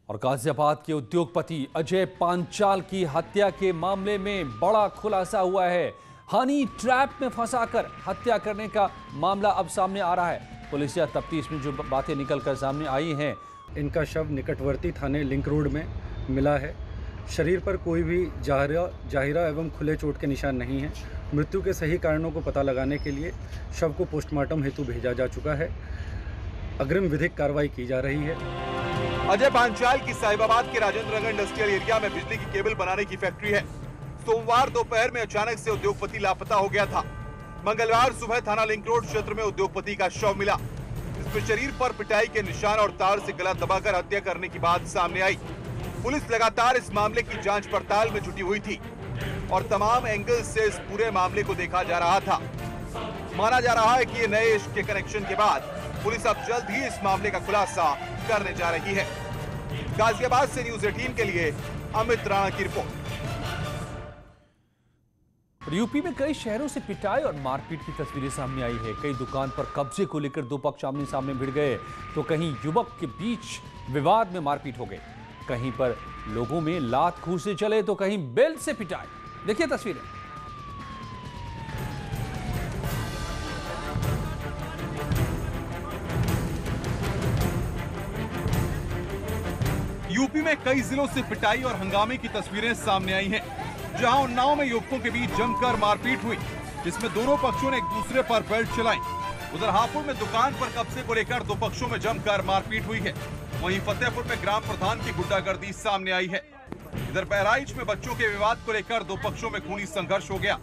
और गाजियाबाद के उद्योगपति अजय पांचाल की हत्या के मामले में बड़ा खुलासा हुआ है। हनी ट्रैप में फंसाकर हत्या करने का मामला अब सामने आ रहा है। पुलिस या तफ्तीश में जो बातें निकलकर सामने आई हैं, इनका शव निकटवर्ती थाने लिंक रोड में मिला है। शरीर पर कोई भी जाहिरा एवं खुले चोट के निशान नहीं हैं। मृत्यु के सही कारणों को पता लगाने के लिए शव को पोस्टमार्टम हेतु भेजा जा चुका है। अग्रिम विधिक कार्रवाई की जा रही है। अजय पांचाल की साहिबाबाद के राजेंद्र नगर इंडस्ट्रियल एरिया में बिजली की केबल बनाने की फैक्ट्री है। सोमवार दोपहर में अचानक से उद्योगपति लापता हो गया था। मंगलवार सुबह थाना लिंक रोड क्षेत्र में उद्योगपति का शव मिला। इसमें शरीर पर पिटाई के निशान और तार से गला दबाकर हत्या करने की बात सामने आई। पुलिस लगातार इस मामले की जांच पड़ताल में जुटी हुई थी और तमाम एंगल से इस पूरे मामले को देखा जा रहा था। माना जा रहा है कि ये नए इश्क के कनेक्शन के बाद पुलिस अब जल्द ही इस मामले का खुलासा करने जा रही है। गाजियाबाद से न्यूज़ 18 के लिए अमित राणा की रिपोर्ट। यूपी में कई शहरों से पिटाई और मारपीट की तस्वीरें सामने आई है। कई दुकान पर कब्जे को लेकर दो पक्ष आमने सामने भिड़ गए तो कहीं युवक के बीच विवाद में मारपीट हो गई। कहीं पर लोगों में लात घूंसे चले तो कहीं बेल्ट से पिटाई। देखिए तस्वीरें। यूपी में कई जिलों से पिटाई और हंगामे की तस्वीरें सामने आई हैं, जहां उन्नाव में युवकों के बीच जमकर मारपीट हुई, जिसमें दोनों पक्षों ने एक दूसरे पर बेल्ट चलाई। उधर हापुड़ में दुकान पर कब्जे को लेकर दो पक्षों में जमकर मारपीट हुई है। वहीं फतेहपुर में ग्राम प्रधान की गुंडागर्दी सामने आई है। इधर बहराइच में बच्चों के विवाद को लेकर दो पक्षों में खूनी संघर्ष हो गया।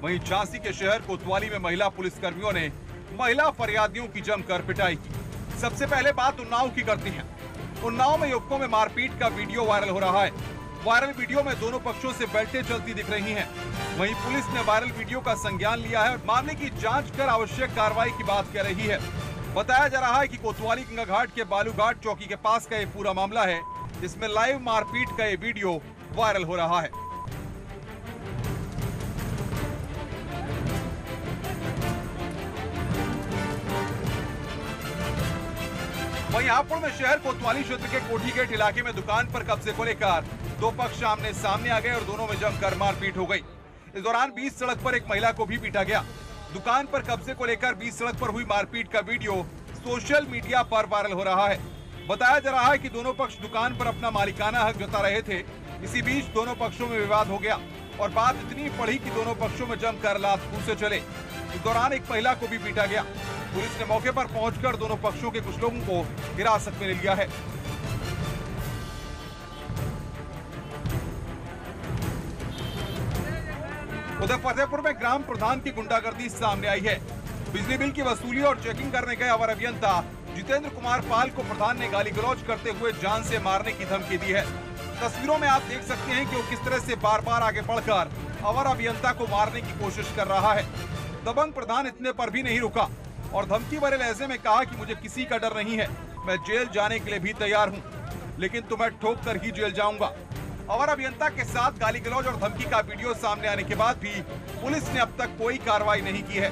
वहीं झांसी के शहर कोतवाली में महिला पुलिस कर्मियों ने महिला फरियादियों की जमकर पिटाई की। सबसे पहले बात उन्नाव की करती है। उन्नाव में युवकों में मारपीट का वीडियो वायरल हो रहा है। वायरल वीडियो में दोनों पक्षों से बेल्टें चलती दिख रही हैं। वहीं पुलिस ने वायरल वीडियो का संज्ञान लिया है और मामले की जांच कर आवश्यक कार्रवाई की बात कह रही है। बताया जा रहा है कि कोतवाली गंगा घाट के बालूघाट चौकी के पास का ये पूरा मामला है, जिसमें लाइव मारपीट का ये वीडियो वायरल हो रहा है। वहीं हापुड़ में शहर कोतवाली क्षेत्र के कोठी गेट इलाके में दुकान पर कब्जे को लेकर दो पक्ष आमने सामने आ गए और दोनों में जमकर मारपीट हो गई। इस दौरान बीच सड़क पर एक महिला को भी पीटा गया। दुकान पर कब्जे को लेकर बीच सड़क पर हुई मारपीट का वीडियो सोशल मीडिया पर वायरल हो रहा है। बताया जा रहा है कि दोनों पक्ष दुकान पर अपना मालिकाना हक जता रहे थे। इसी बीच दोनों पक्षों में विवाद हो गया और बात इतनी बढ़ी कि दोनों पक्षों में जमकर लात घूंसे चले। इस दौरान एक महिला को भी पीटा गया। पुलिस ने मौके पर पहुंचकर दोनों पक्षों के कुछ लोगों को हिरासत में ले लिया है। उधर फतेहपुर में ग्राम प्रधान की गुंडागर्दी सामने आई है। बिजली बिल की वसूली और चेकिंग करने गए अवर अभियंता जितेंद्र कुमार पाल को प्रधान ने गाली गलौज करते हुए जान से मारने की धमकी दी है। तस्वीरों में आप देख सकते हैं कि वो किस तरह से बार बार आगे बढ़कर अवर अभियंता को मारने की कोशिश कर रहा है। दबंग प्रधान इतने पर भी नहीं रुका और धमकी भरे लहजे में कहा कि मुझे किसी का डर नहीं है, मैं जेल जाने के लिए भी तैयार हूँ, लेकिन तुम्हें ठोक कर ही जेल जाऊंगा। अवर अभियंता के साथ गाली गलौज और धमकी का वीडियो सामने आने के बाद भी पुलिस ने अब तक कोई कार्रवाई नहीं की है।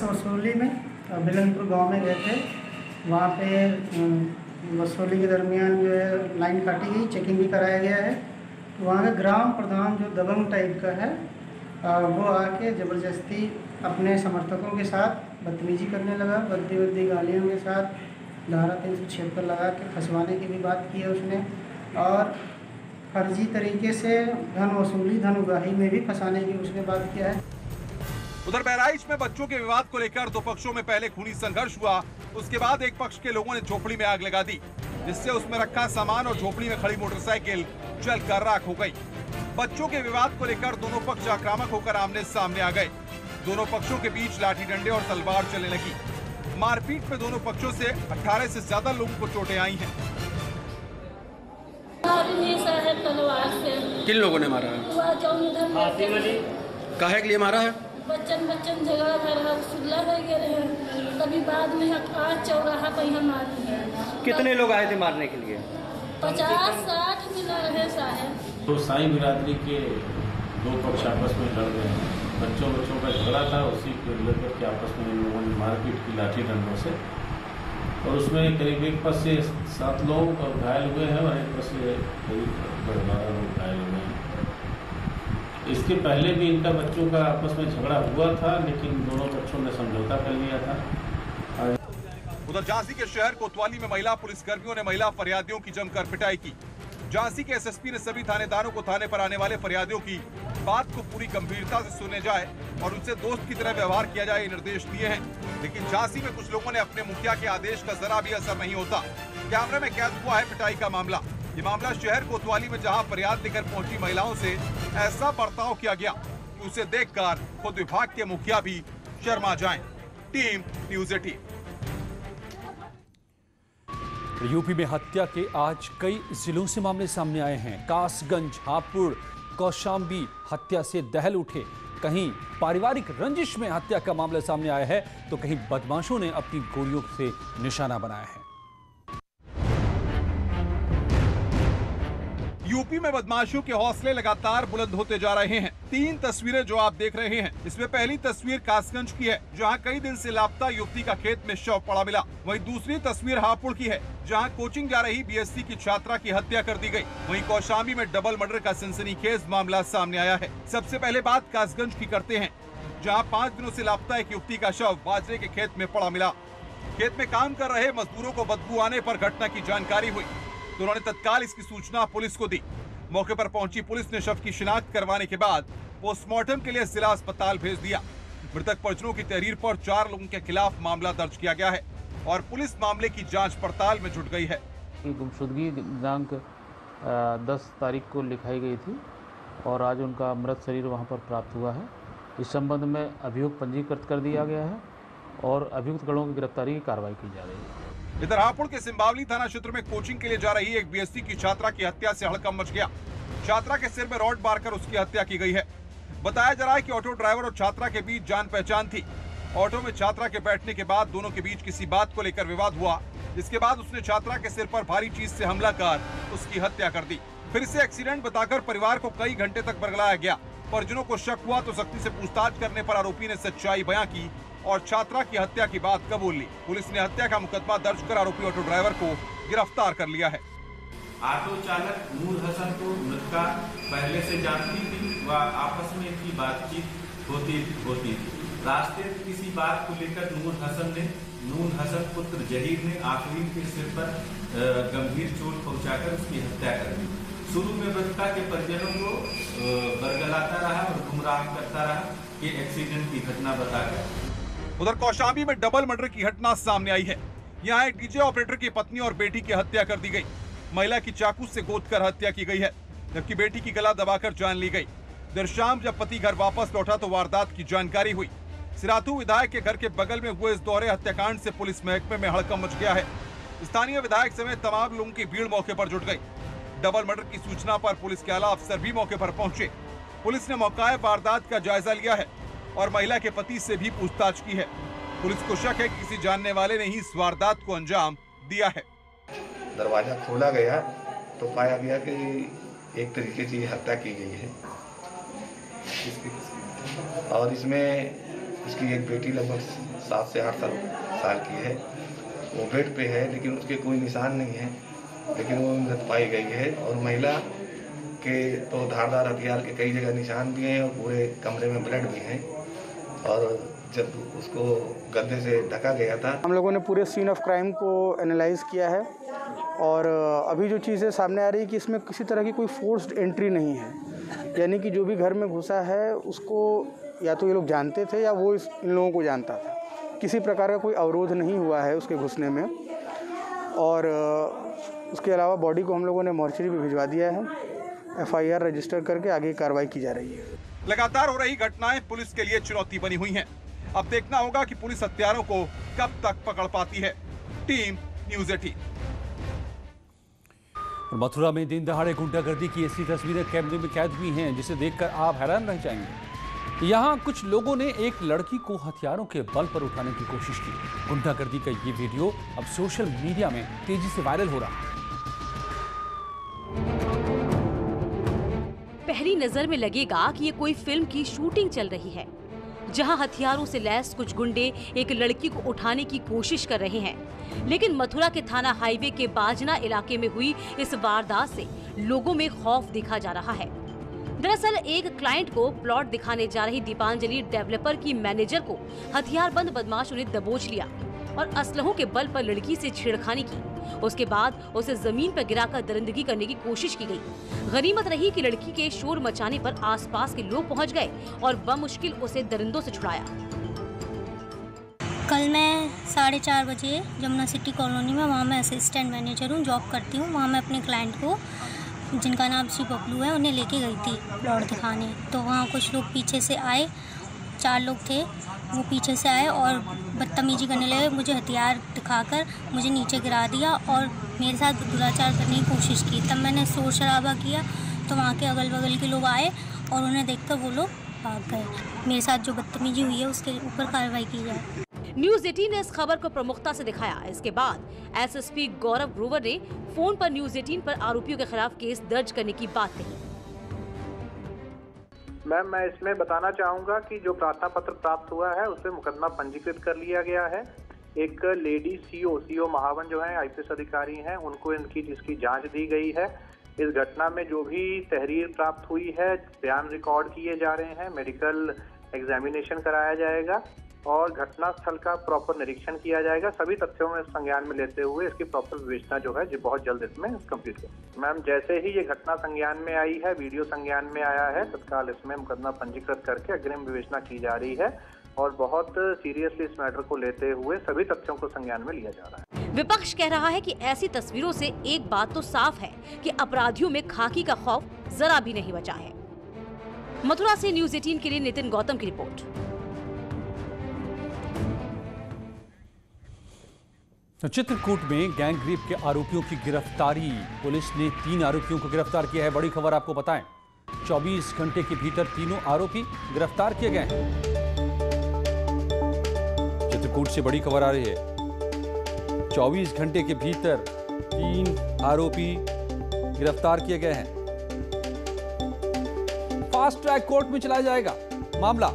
वसूली में बिलनपुर गांव में गए थे। वहाँ पे वसूली के दरमियान जो है लाइन काटी गई, चेकिंग भी कराया गया है। वहाँ का ग्राम प्रधान जो दबंग टाइप का है वो आके ज़बरदस्ती अपने समर्थकों के साथ बदतमीजी करने लगा। बद्दी गालियों के साथ धारा 376 लगा के फंसवाने की भी बात की है उसने और फर्जी तरीके से धन वसूली धन उगाही में भी फंसाने की उसने बात किया है। उधर बहराइच में बच्चों के विवाद को लेकर दो पक्षों में पहले खूनी संघर्ष हुआ। उसके बाद एक पक्ष के लोगों ने झोपड़ी में आग लगा दी, जिससे उसमें रखा सामान और झोपड़ी में खड़ी मोटरसाइकिल जलकर राख हो गई। बच्चों के विवाद को लेकर दोनों पक्ष आक्रामक होकर आमने सामने आ गए। दोनों पक्षों के बीच लाठी डंडे और तलवार चलने लगी। मारपीट में दोनों पक्षों से 18 से ज्यादा लोगों को चोटें आई हैं। किन लोगों ने मारा है? काहे के लिए मारा है? बच्चन झगड़ा कर रहा, सुल्ला नहीं गिरे हैं। कभी बाद में आज चौराहा पर यहाँ मारी है। कितने लोग आए थे मारने के लिए? 50-60 मिला रहे साहब। तो साई बिरादरी के दो पक्ष आपस में लड़ गए हैं। बच्चों का झगड़ा था, उसी को लेकर के आपस में इन लोगों ने मारपीट की लाठी डंडों से, और उसमें करीब 1 पक्ष से 7 लोग और घायल हुए हैं और 1 पक्ष से करीब 12 लोग घायल हुए हैं। इसके पहले भी इनका बच्चों का आपस में झगड़ा हुआ था, लेकिन दोनों पक्षों ने समझौता कर लिया था। उधर झांसी के शहर कोतवाली में महिला पुलिसकर्मियों ने महिला फरियादियों की जमकर पिटाई की। झांसी के एसएसपी ने सभी थानेदारों को थाने पर आने वाले फरियादियों की बात को पूरी गंभीरता से सुने जाए और उनसे दोस्त की तरह व्यवहार किया जाए, निर्देश दिए हैं। लेकिन झांसी में कुछ लोगों ने अपने मुखिया के आदेश का जरा भी असर नहीं होता। कैमरे में कैद हुआ है पिटाई का मामला। ये मामला शहर कोतवाली में जहां फरियाद लेकर पहुंची महिलाओं से ऐसा बर्ताव किया गया कि उसे देखकर खुद विभाग के मुखिया भी शर्मा जाएं। Team news 18। यूपी में हत्या के आज कई जिलों से मामले सामने आए हैं। कासगंज, हापुड़, कौशाम्बी हत्या से दहल उठे। कहीं पारिवारिक रंजिश में हत्या का मामला सामने आया है तो कहीं बदमाशों ने अपनी गोलियों से निशाना बनाया है। यूपी में बदमाशों के हौसले लगातार बुलंद होते जा रहे हैं। 3 तस्वीरें जो आप देख रहे हैं, इसमें पहली तस्वीर कासगंज की है, जहां कई दिन से लापता युवती का खेत में शव पड़ा मिला। वहीं दूसरी तस्वीर हापुड़ की है, जहां कोचिंग जा रही बीएससी की छात्रा की हत्या कर दी गई। वहीं कौशाम्बी में डबल मर्डर का सनसनीखेज मामला सामने आया है। सबसे पहले बात कासगंज की करते हैं, जहाँ 5 दिनों से लापता एक युवती का शव बाजरे के खेत में पड़ा मिला। खेत में काम कर रहे मजदूरों को बदबू आने पर घटना की जानकारी हुई तो उन्होंने तत्काल इसकी सूचना पुलिस को दी। मौके पर पहुंची पुलिस ने शव की शिनाख्त करवाने के बाद पोस्टमार्टम के लिए जिला अस्पताल भेज दिया। मृतक परिजनों की तहरीर पर 4 लोगों के खिलाफ मामला दर्ज किया गया है और पुलिस मामले की जांच पड़ताल में जुट गई है। गुमशुदगी दिनांक 10 तारीख को लिखाई गई थी और आज उनका मृत शरीर वहां पर प्राप्त हुआ है। इस संबंध में अभियोग पंजीकृत कर दिया गया है और अभियुक्त गणों की गिरफ्तारी की कार्रवाई की जा रही है। इधर हापुड़ के सिंबावली थाना क्षेत्र में कोचिंग के लिए जा रही एक बीएससी की छात्रा की हत्या से हड़कंप मच गया। छात्रा के सिर में रॉड मारकर उसकी हत्या की गई है। बताया जा रहा है कि ऑटो ड्राइवर और छात्रा के बीच जान पहचान थी। ऑटो में छात्रा के बैठने के बाद दोनों के बीच किसी बात को लेकर विवाद हुआ। इसके बाद उसने छात्रा के सिर पर भारी चीज से हमला कर उसकी हत्या कर दी। फिर इसे एक्सीडेंट बताकर परिवार को कई घंटे तक बरगलाया गया। परिजनों को शक हुआ तो सख्ती से पूछताछ करने पर आरोपी ने सच्चाई बयां की और छात्रा की हत्या की बात कबूल ली। पुलिस ने हत्या का मुकदमा दर्ज कर आरोपी ऑटो ड्राइवर को गिरफ्तार कर लिया है। ऑटो चालक नूर हसन को मृतका पहले से जानती थी व आपस में इनकी बातचीत होती थी। रास्ते में किसी बात को लेकर नूर हसन पुत्र जहीर ने आफरीन के सिर पर गंभीर चोट पहुंचाकर उसकी हत्या कर दी। शुरू में मृतका के परिजनों को बरगलाता रहा और गुमराह करता रहा कि एक्सीडेंट की घटना बताकर। उधर कौशाम्बी में डबल मर्डर की घटना सामने आई है। यहाँ एक डीजे ऑपरेटर की पत्नी और बेटी की हत्या कर दी गई। महिला की चाकू से गोदकर हत्या की गई है, जबकि बेटी की गला दबाकर जान ली गई। देर शाम जब पति घर वापस लौटा तो वारदात की जानकारी हुई। सिराथू विधायक के घर के बगल में हुए इस दोहरे हत्याकांड से पुलिस महकमे में हड़कंप मच गया है। स्थानीय विधायक समेत तमाम लोगों की भीड़ मौके पर जुट गई। डबल मर्डर की सूचना पर पुलिस के अलावा अफसर भी मौके पर पहुंचे। पुलिस ने मौके वारदात का जायजा लिया है और महिला के पति से भी पूछताछ की है। पुलिस को शक है कि किसी जानने वाले ने ही इस वारदात को अंजाम दिया है। दरवाजा खोला गया तो पाया गया कि एक तरीके से हत्या की गई है और इसमें उसकी एक बेटी लगभग 7 से 8 साल की है। वो बेड पे है लेकिन उसके कोई निशान नहीं है, लेकिन वो मृत पाई गई है। और महिला के तो धारदार हथियार के कई जगह निशान भी हैं और पूरे कमरे में ब्लड भी हैं। और जब उसको गद्दे से ढका गया था, हम लोगों ने पूरे सीन ऑफ क्राइम को एनालाइज किया है और अभी जो चीज़ें सामने आ रही है कि इसमें किसी तरह की कोई फोर्स्ड एंट्री नहीं है, यानी कि जो भी घर में घुसा है उसको या तो ये लोग जानते थे या वो इन लोगों को जानता था। किसी प्रकार का कोई अवरोध नहीं हुआ है उसके घुसने में। और उसके अलावा बॉडी को हम लोगों ने मॉर्चरी भी भिजवा दिया है। FIR रजिस्टर करके आगे कार्रवाई की जा रही है। लगातार हो रही घटनाएं पुलिस के लिए चुनौती बनी हुई हैं। अब देखना होगा कि पुलिस हत्यारों को कब तक पकड़ पाती है। Team news 18। मथुरा में दिन दहाड़े गुंडागर्दी की ऐसी तस्वीरें कैमरे में कैद हुई हैं जिसे देखकर आप हैरान रह जाएंगे। यहाँ कुछ लोगों ने एक लड़की को हथियारों के बल पर उठाने की कोशिश की। गुंडागर्दी का ये वीडियो अब सोशल मीडिया में तेजी से वायरल हो रहा है। पहली नजर में लगेगा कि ये कोई फिल्म की शूटिंग चल रही है, जहां हथियारों से लैस कुछ गुंडे एक लड़की को उठाने की कोशिश कर रहे हैं। लेकिन मथुरा के थाना हाईवे के बाजना इलाके में हुई इस वारदात से लोगों में खौफ देखा जा रहा है। दरअसल एक क्लाइंट को प्लॉट दिखाने जा रही दीपांजलि डेवलपर की मैनेजर को हथियारबंद बदमाशों ने दबोच लिया और असलहों के बल पर लड़की से छेड़खानी की। उसके बाद उसे जमीन पर गिराकर दरिंदगी करने की कोशिश की गई। गनीमत रही कि लड़की के शोर मचाने पर आसपास के लोग पहुंच गए और बमुश्किल उसे दरिंदों से छुड़ाया। कल मैं 4:30 बजे जमुना सिटी कॉलोनी में, वहाँ मैं असिस्टेंट मैनेजर हूँ, जॉब करती हूँ। वहाँ मैं अपने क्लाइंट को, जिनका नाम श्री बबलू है, उन्हें लेके गई थी प्लॉट दिखाने। तो वहाँ कुछ लोग पीछे से आए, 4 लोग थे, वो पीछे से आए और बदतमीजी करने लगे। मुझे हथियार दिखाकर मुझे नीचे गिरा दिया और मेरे साथ दुराचार करने की कोशिश की। तब मैंने शोर शराबा किया तो वहाँ के अगल बगल के लोग आए और उन्हें देखकर वो लोग भाग गए। मेरे साथ जो बदतमीजी हुई है उसके ऊपर कार्रवाई की जाए। न्यूज़ 18 ने इस खबर को प्रमुखता से दिखाया। इसके बाद एसएसपी गौरव ग्रोवर ने फोन पर न्यूज़ 18 पर आरोपियों के खिलाफ केस दर्ज करने की बात कही। मैम, मैं इसमें बताना चाहूँगा कि जो प्रार्थना पत्र प्राप्त हुआ है उसमें मुकदमा पंजीकृत कर लिया गया है। एक लेडी सीओ महावन जो है आईपीएस अधिकारी हैं, उनको इसकी जांच दी गई है। इस घटना में जो भी तहरीर प्राप्त हुई है, बयान रिकॉर्ड किए जा रहे हैं, मेडिकल एग्जामिनेशन कराया जाएगा और घटना स्थल का प्रॉपर निरीक्षण किया जाएगा। सभी तथ्यों में संज्ञान में लेते हुए इसकी प्रॉपर विवेचना जो है बहुत जल्द इसमें कंप्लीट हो। मैम, जैसे ही ये घटना संज्ञान में आई है, वीडियो संज्ञान में आया है, तत्काल इसमें मुकदमा पंजीकृत करके अग्रिम विवेचना की जा रही है और बहुत सीरियसली इस मैटर को लेते हुए सभी तथ्यों को संज्ञान में लिया जा रहा है। विपक्ष कह रहा है कि ऐसी तस्वीरों से एक बात तो साफ है कि अपराधियों में खाकी का खौफ जरा भी नहीं बचा है। मथुरा से न्यूज़ 18 के लिए नितिन गौतम की रिपोर्ट। चित्रकूट में गैंग रेप के आरोपियों की गिरफ्तारी। पुलिस ने 3 आरोपियों को गिरफ्तार किया है। बड़ी खबर आपको बताएं, 24 घंटे के भीतर तीनों आरोपी गिरफ्तार किए गए हैं। चित्रकूट से बड़ी खबर आ रही है, 24 घंटे के भीतर 3 आरोपी गिरफ्तार किए गए हैं। फास्ट ट्रैक कोर्ट में चलाया जाएगा मामला,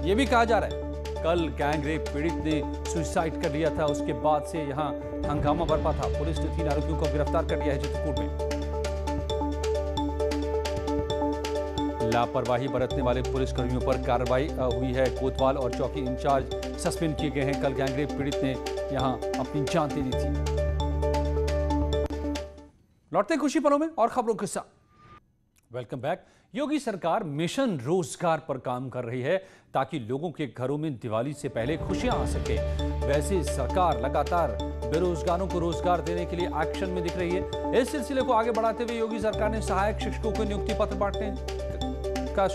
यह भी कहा जा रहा है। कल गैंग रेप पीड़ित ने सुसाइड कर लिया था, उसके बाद से यहां हंगामा बरपा था। पुलिस ने 3 आरोपियों को गिरफ्तार कर लिया है चित्रकूट में। लापरवाही बरतने वाले पुलिसकर्मियों पर कार्रवाई हुई है। कोतवाल और चौकी इंचार्ज सस्पेंड किए गए हैं। कल गैंग रेप पीड़ित ने यहां अपनी जान दे दी थी। लौटते खुशी पलों में और खबरों के साथ वेलकम बैक। योगी सरकार मिशन रोजगार पर काम कर रही है ताकि लोगों के घरों में दिवाली से पहले खुशियां आ सके। वैसे सरकार लगातार बेरोजगारों को रोजगार देने के लिए एक्शन में दिख रही है। इस सिलसिले को आगे बढ़ाते हुए योगी सरकार ने सहायक शिक्षकों को नियुक्ति पत्र बांटने का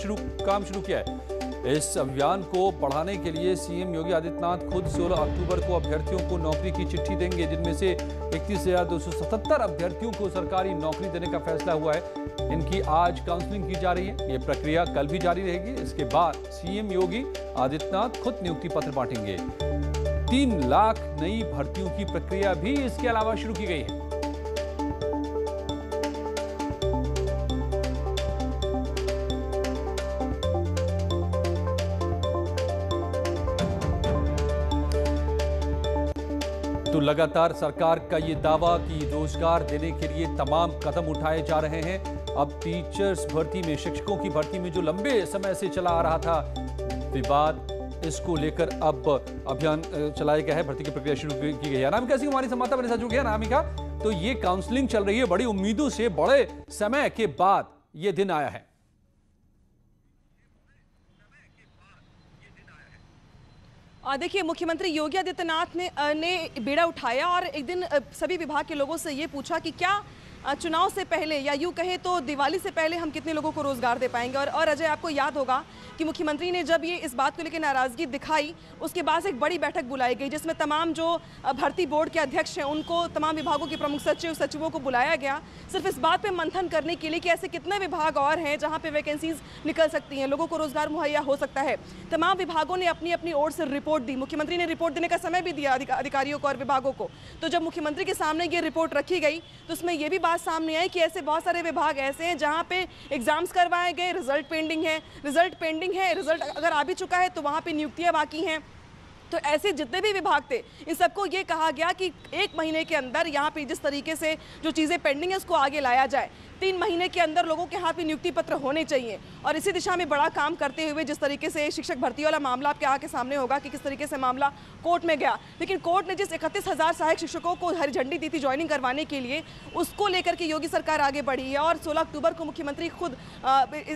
काम शुरू किया है। इस अभियान को बढ़ाने के लिए सीएम योगी आदित्यनाथ खुद 16 अक्टूबर को अभ्यर्थियों को नौकरी की चिट्ठी देंगे, जिनमें से 31,277 अभ्यर्थियों को सरकारी नौकरी देने का फैसला हुआ है। इनकी आज काउंसलिंग की जा रही है। ये प्रक्रिया कल भी जारी रहेगी। इसके बाद सीएम योगी आदित्यनाथ खुद नियुक्ति पत्र बांटेंगे। 3 लाख नई भर्तियों की प्रक्रिया भी इसके अलावा शुरू की गई है। तो लगातार सरकार का ये दावा कि रोजगार देने के लिए तमाम कदम उठाए जा रहे हैं। अब टीचर्स भर्ती में, शिक्षकों की भर्ती में जो लंबे समय से चला आ रहा था विवाद, इसको लेकर अब अभियान चलाया गया है। भर्ती की प्रक्रिया शुरू की गई है। अनामिका सिंह हमारी संवाददाता मेरे साथ जुड़ गया। अनामिका, तो ये काउंसलिंग चल रही है, बड़ी उम्मीदों से बड़े समय के बाद ये दिन आया है। देखिए, मुख्यमंत्री योगी आदित्यनाथ ने बेड़ा उठाया और एक दिन सभी विभाग के लोगों से ये पूछा कि क्या चुनाव से पहले या यूँ कहें तो दिवाली से पहले हम कितने लोगों को रोजगार दे पाएंगे। और अजय, आपको याद होगा कि मुख्यमंत्री ने जब ये इस बात को लेकर नाराजगी दिखाई, उसके बाद एक बड़ी बैठक बुलाई गई जिसमें तमाम जो भर्ती बोर्ड के अध्यक्ष हैं उनको, तमाम विभागों के प्रमुख सचिव, सचिवों को बुलाया गया, सिर्फ इस बात पे मंथन करने के लिए कि ऐसे कितने विभाग और हैं जहां पे वैकेंसीज निकल सकती हैं, लोगों को रोजगार मुहैया हो सकता है। तमाम विभागों ने अपनी अपनी ओर से रिपोर्ट दी। मुख्यमंत्री ने रिपोर्ट देने का समय भी दिया अधिकारियों को और विभागों को। तो जब मुख्यमंत्री के सामने ये रिपोर्ट रखी गई तो उसमें यह भी बात सामने आई कि ऐसे बहुत सारे विभाग ऐसे हैं जहां पे एग्जाम्स करवाए गए, रिजल्ट पेंडिंग है, रिजल्ट अगर आ भी चुका है तो वहां पे नियुक्तियां बाकी हैं। तो ऐसे जितने भी विभाग थे इन सबको ये कहा गया कि 1 महीने के अंदर यहाँ पे जिस तरीके से जो चीज़ें पेंडिंग है उसको आगे लाया जाए। 3 महीने के अंदर लोगों के हाथ में नियुक्ति पत्र होने चाहिए। और इसी दिशा में बड़ा काम करते हुए जिस तरीके से शिक्षक भर्ती वाला मामला आपके आगे सामने होगा कि किस तरीके से मामला कोर्ट में गया, लेकिन कोर्ट ने जिस 31,000 सहायक शिक्षकों को हरी झंडी दी थी ज्वाइनिंग करवाने के लिए, उसको लेकर के योगी सरकार आगे बढ़ी है। और 16 अक्टूबर को मुख्यमंत्री खुद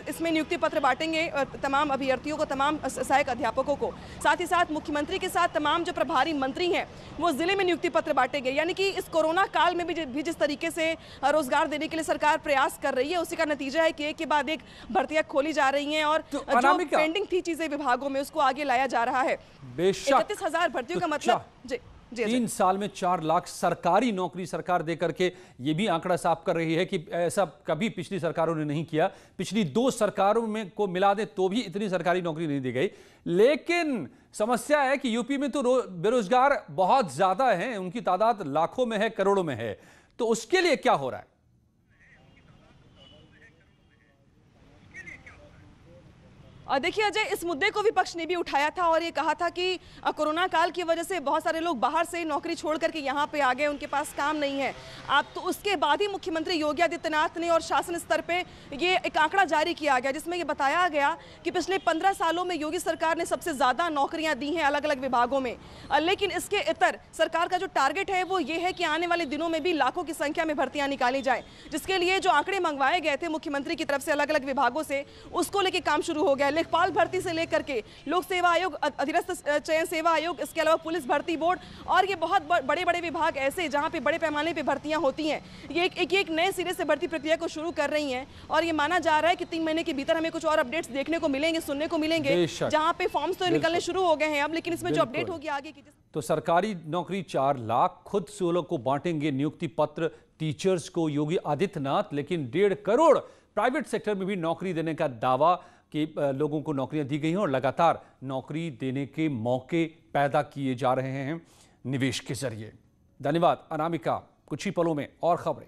इसमें नियुक्ति पत्र बांटेंगे तमाम अभ्यर्थियों को, तमाम सहायक अध्यापकों को। साथ ही साथ मुख्यमंत्री के साथ तमाम जो प्रभारी मंत्री हैं वो जिले में नियुक्ति पत्र बांटेंगे। यानी कि इस कोरोना काल में भी जिस तरीके से रोजगार देने के लिए सरकार प्रयास कर रही है, उसी का नतीजा है कि एक के बाद एक भर्तियां खोली जा रही हैं और जो पेंडिंग थी चीजें विभागों में उसको आगे लाया जा रहा है। बेशक 31,000 भर्तियों का मतलब जी 3 साल में 4 लाख सरकारी नौकरी सरकार दे करके ये भी आंकड़ा साफ कर रही है कि ऐसा कभी पिछली सरकारों ने नहीं किया। पिछली 2 सरकारों में को मिला दे तो भी इतनी सरकारी नौकरी नहीं दी गई। लेकिन समस्या है कि यूपी में तो बेरोजगार बहुत ज्यादा हैं, उनकी तादाद लाखों में है, करोड़ों में है। तो उसके लिए क्या हो रहा है? और देखिए अजय, इस मुद्दे को विपक्ष ने भी उठाया था और ये कहा था कि कोरोना काल की वजह से बहुत सारे लोग बाहर से नौकरी छोड़ करके यहाँ पे आ गए, उनके पास काम नहीं है। आप तो उसके बाद ही मुख्यमंत्री योगी आदित्यनाथ ने और शासन स्तर पे ये एक आंकड़ा जारी किया गया जिसमें ये बताया गया कि पिछले 15 सालों में योगी सरकार ने सबसे ज़्यादा नौकरियाँ दी हैं अलग अलग विभागों में। लेकिन इसके इतर सरकार का जो टारगेट है वो ये है कि आने वाले दिनों में भी लाखों की संख्या में भर्तियाँ निकाली जाए, जिसके लिए जो आंकड़े मंगवाए गए थे मुख्यमंत्री की तरफ से अलग अलग विभागों से, उसको लेकर काम शुरू हो गया। लेखपाल भर्ती से लेकर के लोक सेवा आयोग, अधीनस्थ चयन सेवा आयोग, इसके अलावा पुलिस भर्ती बोर्ड और ये बहुत बड़े बड़े विभाग ऐसे जहां पे बड़े पैमाने पे भर्तियां होती हैं, ये एक नए सिरे से भर्ती प्रक्रिया को शुरू कर रही हैं। और ये माना जा रहा है कि 3 महीने के भीतर हमें कुछ और अपडेट्स देखने को मिलेंगे, सुनने को मिलेंगे, जहां पे फॉर्म्स तो निकलने शुरू हो गए हैं अब, लेकिन इसमें जो अपडेट होगी आगे की। तो सरकारी नौकरी 4 लाख खुद 16 को बांटेंगे नियुक्ति पत्र टीचर्स को योगी आदित्यनाथ, लेकिन 1.5 करोड़ प्राइवेट सेक्टर में भी नौकरी देने का दावा कि लोगों को नौकरियां दी गई हैं और लगातार नौकरी देने के मौके पैदा किए जा रहे हैं निवेश के जरिए। धन्यवाद अनामिका। कुछ ही पलों में और खबरें।